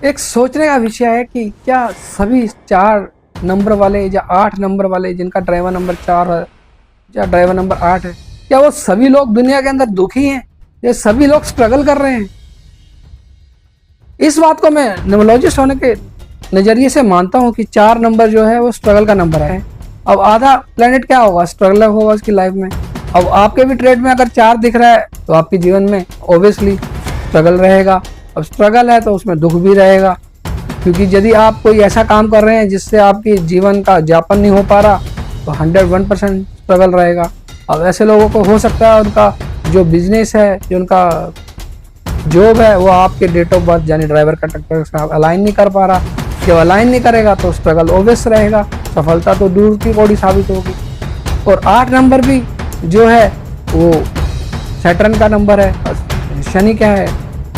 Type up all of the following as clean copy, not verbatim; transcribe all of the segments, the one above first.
एक सोचने का विषय है कि क्या सभी 4 नंबर वाले या 8 नंबर वाले जिनका ड्राइवर नंबर 4 है या ड्राइवर नंबर 8 है, क्या वो सभी लोग दुनिया के अंदर दुखी हैं? ये सभी लोग स्ट्रगल कर रहे हैं? इस बात को मैं न्यूमरोलॉजिस्ट होने के नज़रिए से मानता हूँ कि 4 नंबर जो है वो स्ट्रगल का नंबर है। अब आधा प्लेनेट क्या होगा, स्ट्रगल होगा उसकी लाइफ में। अब आपके भी ट्रेड में अगर 4 दिख रहा है तो आपके जीवन में ऑब्वियसली स्ट्रगल रहेगा। अब स्ट्रगल है तो उसमें दुख भी रहेगा, क्योंकि यदि आप कोई ऐसा काम कर रहे हैं जिससे आपके जीवन का यापन नहीं हो पा रहा तो 101% स्ट्रगल रहेगा। अब ऐसे लोगों को हो सकता है उनका जो बिजनेस है, जो उनका जॉब है, वो आपके डेट ऑफ बर्थ यानी ड्राइवर कंडक्टर से अलाइन नहीं कर पा रहा। जब अलाइन नहीं करेगा तो स्ट्रगल ऑब्वियस रहेगा, सफलता तो दूर की कौड़ी साबित होगी। और 8 नंबर भी जो है वो सैटर्न का नंबर है। शनि क्या है?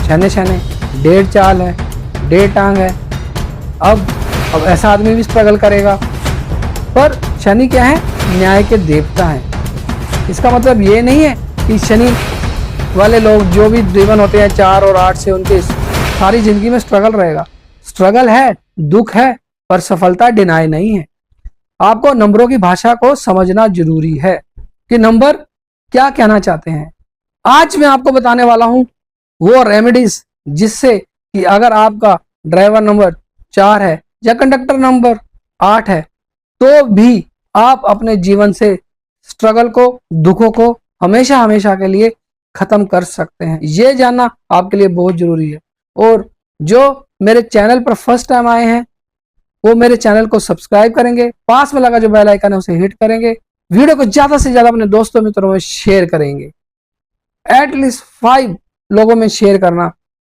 शनि शनि डेढ़ चाल है, डेढ़ टांग है। अब ऐसा आदमी भी स्ट्रगल करेगा, पर शनि क्या है? न्याय के देवता है। इसका मतलब ये नहीं है कि शनि वाले लोग जो भी ड्रिवन होते हैं 4 और 8 से, उनके सारी जिंदगी में स्ट्रगल रहेगा। स्ट्रगल है, दुख है, पर सफलता डिनाई नहीं है। आपको नंबरों की भाषा को समझना जरूरी है कि नंबर क्या कहना चाहते हैं। आज मैं आपको बताने वाला हूं वो रेमेडीज जिससे कि अगर आपका ड्राइवर नंबर 4 है या कंडक्टर नंबर 8 है तो भी आप अपने जीवन से स्ट्रगल को, दुखों को हमेशा हमेशा के लिए खत्म कर सकते हैं। ये जानना आपके लिए बहुत जरूरी है। और जो मेरे चैनल पर फर्स्ट टाइम आए हैं वो मेरे चैनल को सब्सक्राइब करेंगे, पास में लगा जो बेल आइकन है उसे हिट करेंगे, वीडियो को ज्यादा से ज्यादा अपने दोस्तों मित्रों में शेयर करेंगे, एटलीस्ट 5 लोगों में शेयर करना।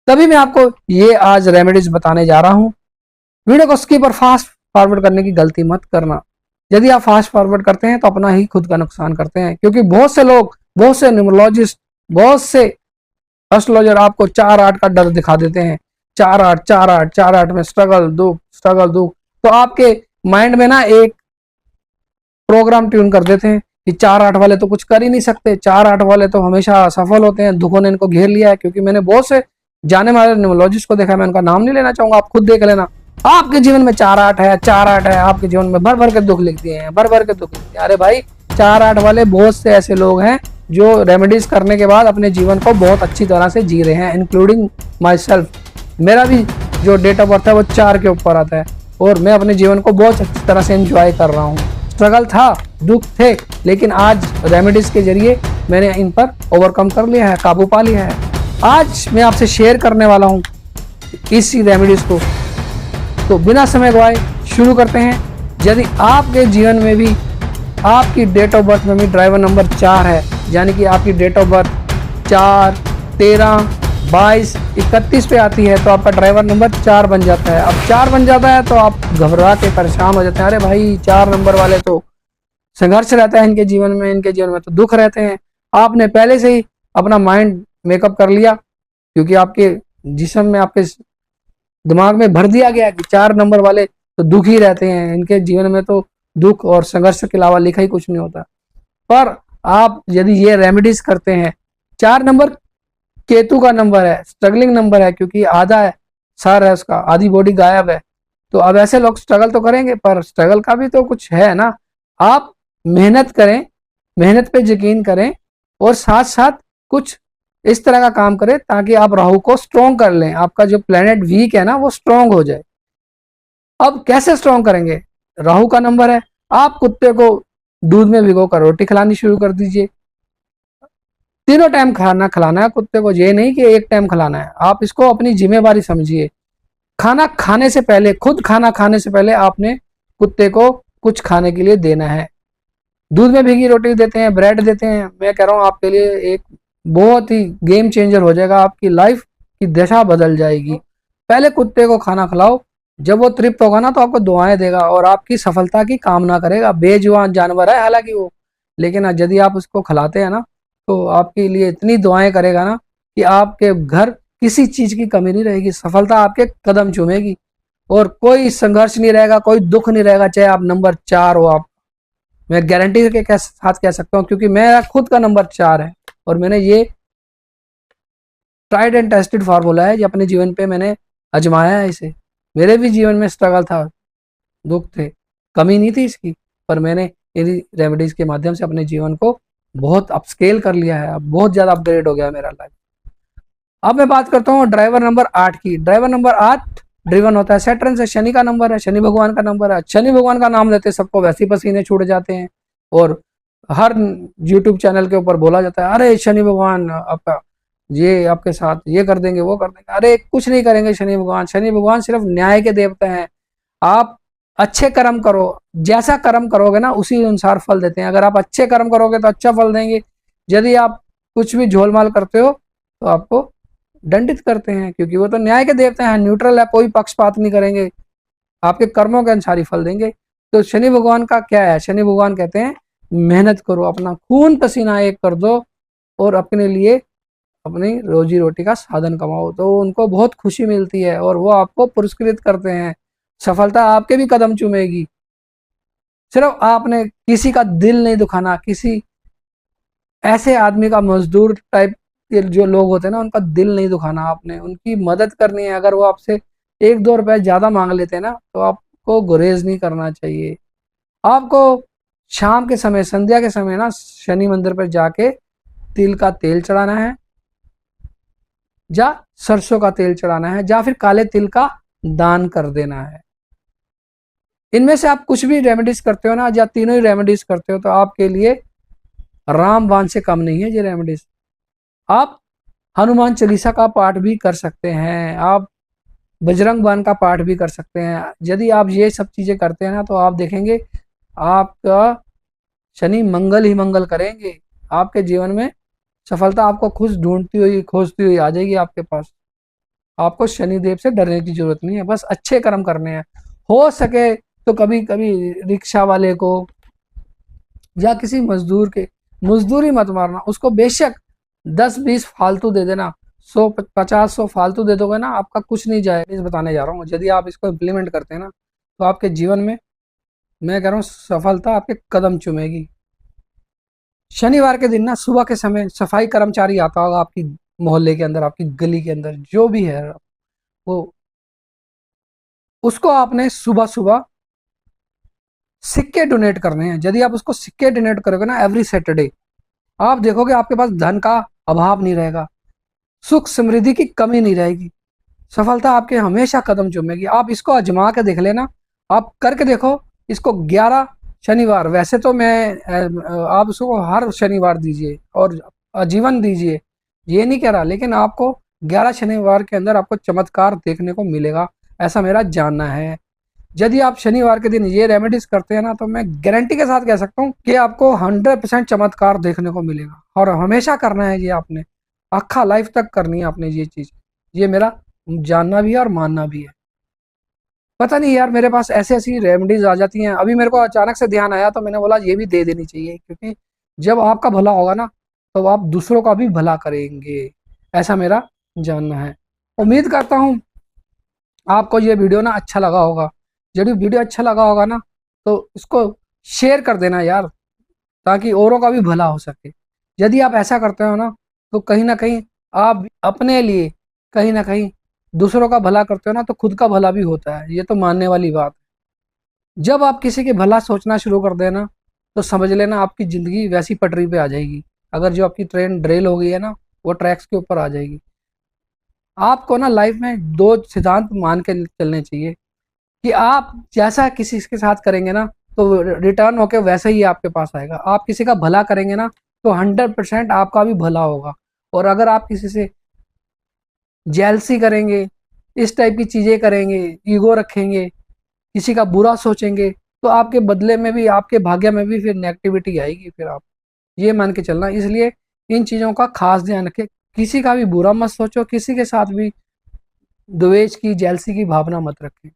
तभी मैं आपको ये आज रेमेडीज बताने जा रहा हूं। वीडियो को स्किप और फास्ट फॉरवर्ड करने की गलती मत करना। यदि आप फास्ट फॉरवर्ड करते हैं तो अपना ही खुद का नुकसान करते हैं, क्योंकि बहुत से लोग, बहुत से न्यूमरोलॉजिस्ट, बहुत से एस्ट्रोलॉजर आपको 4-8 का डर दिखा देते हैं। 4-8 4-8 4-8 में स्ट्रगल दुख, स्ट्रगल दुख। तो आपके माइंड में ना एक प्रोग्राम ट्यून कर देते हैं कि 4-8 वाले तो कुछ कर ही नहीं सकते, 4-8 वाले तो हमेशा सफल होते हैं, दुखों ने इनको घेर लिया है। क्योंकि मैंने बहुत से जाने माने न्यूमरोलॉजिस्ट को देखा, मैं उनका नाम नहीं लेना चाहूंगा, आप खुद देख लेना। आपके जीवन में 4-8 है, 4-8 है, आपके जीवन में भर भर के दुख लिख दिए हैं, भर भर के दुख लिख दिए। अरे भाई, 4-8 वाले बहुत से ऐसे लोग हैं जो रेमेडीज करने के बाद अपने जीवन को बहुत अच्छी तरह से जी रहे हैं, इंक्लूडिंग माई सेल्फ। मेरा भी जो डेट ऑफ बर्थ है वो 4 के ऊपर आता है और मैं अपने जीवन को बहुत अच्छी तरह से एंजॉय कर रहा हूँ। स्ट्रगल था, दुख थे, लेकिन आज रेमेडीज के जरिए मैंने इन पर ओवरकम कर लिया है, काबू पा लिया है। आज मैं आपसे शेयर करने वाला हूँ इसी रेमेडीज को। तो बिना समय गवाए शुरू करते हैं। यदि आपके जीवन में भी आपकी डेट ऑफ बर्थ में भी ड्राइवर नंबर 4 है, यानी कि आपकी डेट ऑफ बर्थ 4, 13, 22, 31 पे आती है तो आपका ड्राइवर नंबर 4 बन जाता है। अब 4 बन जाता है तो आप घबरा के परेशान हो जाते हैं। अरे भाई, 4 नंबर वाले तो संघर्ष रहता है इनके जीवन में, इनके जीवन में तो दुख रहते हैं। आपने पहले से ही अपना माइंड मेकअप कर लिया, क्योंकि आपके जिस्म में, आपके दिमाग में भर दिया गया कि 4 नंबर वाले तो दुख ही रहते हैं, इनके जीवन में तो दुख और संघर्ष के अलावा लिखा ही कुछ नहीं होता। पर आप यदि ये रेमेडीज करते हैं, 4 नंबर केतु का नंबर है, स्ट्रगलिंग नंबर है, क्योंकि आधा है सर है उसका, आधी बॉडी गायब है। तो अब ऐसे लोग स्ट्रगल तो करेंगे, पर स्ट्रगल का भी तो कुछ है ना। आप मेहनत करें, मेहनत पे यकीन करें और साथ साथ कुछ इस तरह का काम करें ताकि आप राहु को स्ट्रॉन्ग कर लें। आपका जो प्लेनेट वीक है ना वो स्ट्रॉन्ग हो जाए। अब कैसे स्ट्रॉन्ग करेंगे? राहु का नंबर है, आप कुत्ते को दूध में भिगोकर रोटी खिलानी शुरू कर दीजिए। तीनों टाइम खाना खिलाना है कुत्ते को, ये नहीं कि एक टाइम खिलाना है। आप इसको अपनी जिम्मेवारी समझिए। खाना खाने से पहले, खुद खाना खाने से पहले आपने कुत्ते को कुछ खाने के लिए देना है। दूध में भीगी रोटी देते हैं, ब्रेड देते हैं, मैं कह रहा हूँ आपके लिए एक बहुत ही गेम चेंजर हो जाएगा, आपकी लाइफ की दिशा बदल जाएगी। पहले कुत्ते को खाना खिलाओ, जब वो तृप्त होगा ना तो आपको दुआएं देगा और आपकी सफलता की कामना करेगा। बेजुबान जानवर है हालांकि वो, लेकिन यदि आप उसको खिलाते हैं ना तो आपके लिए इतनी दुआएं करेगा ना कि आपके घर किसी चीज की कमी नहीं रहेगी, सफलता आपके कदम चूमेगी और कोई संघर्ष नहीं रहेगा, कोई दुख नहीं रहेगा, चाहे आप नंबर 4 हो। आप, मैं गारंटी के साथ कह सकता हूँ, क्योंकि मेरा खुद का नंबर 4 है और मैंने ये ट्राइड एंड टेस्टेड फार्मूला है, ये अपने जीवन पे मैंने आजमाया है इसे। मेरे भी जीवन में स्ट्रगल था, दुख थे, कमी नहीं थी इसकी, पर मैंने इन रेमेडीज के माध्यम से अपने जीवन को बहुत अपस्केल कर लिया है, अब बहुत ज्यादा अपग्रेड हो गया मेरा लाइफ। अब मैं बात करता हूँ ड्राइवर नंबर 8 की। ड्राइवर नंबर 8 ड्रिवन होता है सैटर्न से, शनि का नंबर है, शनि भगवान का नंबर है। शनि भगवान का नाम लेते सबको वैसे ही पसीने छूट जाते हैं, और हर यूट्यूब चैनल के ऊपर बोला जाता है अरे शनि भगवान आपका ये आपके साथ ये कर देंगे वो कर देंगे। अरे कुछ नहीं करेंगे शनि भगवान। शनि भगवान सिर्फ न्याय के देवता हैं। आप अच्छे कर्म करो, जैसा कर्म करोगे ना उसी अनुसार फल देते हैं। अगर आप अच्छे कर्म करोगे तो अच्छा फल देंगे, यदि आप कुछ भी झोलमाल करते हो तो आपको दंडित करते हैं, क्योंकि वो तो न्याय के देवते हैं, न्यूट्रल है, कोई पक्षपात नहीं करेंगे, आपके कर्मों के अनुसार ही फल देंगे। तो शनि भगवान का क्या है, शनि भगवान कहते हैं मेहनत करो, अपना खून पसीना एक कर दो और अपने लिए अपनी रोजी रोटी का साधन कमाओ, तो उनको बहुत खुशी मिलती है और वो आपको पुरस्कृत करते हैं। सफलता आपके भी कदम चूमेगी। सिर्फ आपने किसी का दिल नहीं दुखाना, किसी ऐसे आदमी का, मजदूर टाइप के जो लोग होते हैं ना, उनका दिल नहीं दुखाना, आपने उनकी मदद करनी है। अगर वो आपसे 1-2 रुपए ज्यादा मांग लेते हैं ना, तो आपको गुरेज नहीं करना चाहिए। आपको शाम के समय, संध्या के समय ना शनि मंदिर पर जाके तिल का तेल चढ़ाना है, या सरसों का तेल चढ़ाना है, या फिर काले तिल का दान कर देना है। इनमें से आप कुछ भी रेमेडीज करते हो ना, या तीनों ही रेमेडीज करते हो, तो आपके लिए रामबाण से कम नहीं है ये रेमेडीज। आप हनुमान चालीसा का पाठ भी कर सकते हैं, आप बजरंग बाण का पाठ भी कर सकते हैं। यदि आप ये सब चीजें करते हैं ना, तो आप देखेंगे आपका शनि मंगल ही मंगल करेंगे। आपके जीवन में सफलता आपको खुद ढूंढती हुई, खोजती हुई आ जाएगी आपके पास। आपको शनिदेव से डरने की जरूरत नहीं है, बस अच्छे कर्म करने हैं। हो सके तो कभी कभी रिक्शा वाले को या किसी मजदूर के, मजदूरी मत मारना उसको, बेशक 10-20 फालतू दे देना, 100-50-100 फालतू दे दोगे ना, आपका कुछ नहीं जाएगा। इस बताने जा रहा हूँ, यदि आप इसको इम्प्लीमेंट करते हैं ना, तो आपके जीवन में, मैं कह रहा हूँ, सफलता आपके कदम चूमेगी। शनिवार के दिन ना सुबह के समय सफाई कर्मचारी आता होगा आपकी मोहल्ले के अंदर, आपकी गली के अंदर जो भी है, वो उसको आपने सुबह सुबह सिक्के डोनेट करने हैं। यदि आप उसको सिक्के डोनेट करोगे ना एवरी सैटरडे, आप देखोगे आपके पास धन का अभाव नहीं रहेगा, सुख समृद्धि की कमी नहीं रहेगी, सफलता आपके हमेशा कदम चूमेगी। आप इसको आजमा के देख लेना, आप करके देखो इसको 11 शनिवार। वैसे तो आप उसको हर शनिवार दीजिए और आजीवन दीजिए, ये नहीं कह रहा, लेकिन आपको 11 शनिवार के अंदर आपको चमत्कार देखने को मिलेगा, ऐसा मेरा जानना है। यदि आप शनिवार के दिन ये रेमेडीज करते हैं ना, तो मैं गारंटी के साथ कह सकता हूँ कि आपको 100% चमत्कार देखने को मिलेगा। और हमेशा करना है ये, आपने अक्खा लाइफ तक करनी है आपने ये चीज। ये मेरा जानना भी है और मानना भी है। पता नहीं यार, मेरे पास ऐसी ऐसी रेमेडीज आ जाती हैं। अभी मेरे को अचानक से ध्यान आया, तो मैंने बोला ये भी दे देनी चाहिए, क्योंकि जब आपका भला होगा ना, तो आप दूसरों का भी भला करेंगे, ऐसा मेरा जानना है। उम्मीद करता हूँ आपको ये वीडियो ना अच्छा लगा होगा। यदि वीडियो अच्छा लगा होगा ना, तो इसको शेयर कर देना यार, ताकि औरों का भी भला हो सके। यदि आप ऐसा करते हो ना कहीं आप अपने लिए, कहीं ना कहीं दूसरों का भला करते हो ना, तो खुद का भला भी होता है, ये तो मानने वाली बात है। जब आप किसी के भला सोचना शुरू कर देना, तो समझ लेना आपकी जिंदगी वैसी पटरी पे आ जाएगी। अगर जो आपकी ट्रेन ड्रेल हो गई है ना, वो ट्रैक्स के ऊपर आ जाएगी। आपको ना लाइफ में 2 सिद्धांत मान के चलने चाहिए, कि आप जैसा किसी के साथ करेंगे ना, तो रिटर्न होके वैसे ही आपके पास आएगा। आप किसी का भला करेंगे ना, तो 100% आपका भी भला होगा। और अगर आप किसी से जेलसी करेंगे, इस टाइप की चीजें करेंगे, ईगो रखेंगे, किसी का बुरा सोचेंगे, तो आपके बदले में भी, आपके भाग्य में भी फिर नेगेटिविटी आएगी। फिर आप ये मान के चलना। इसलिए इन चीजों का खास ध्यान रखें, किसी का भी बुरा मत सोचो, किसी के साथ भी द्वेष की, जेलसी की भावना मत रखें।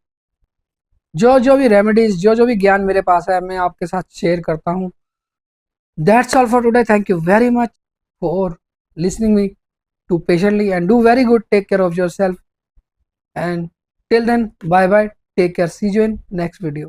जो जो भी रेमेडीज, जो जो भी ज्ञान मेरे पास है, मैं आपके साथ शेयर करता हूँ। That's all for today. Thank you very much for listening me to patiently, and do very good. Take care of yourself, and till then, bye bye, take care, see you in next video.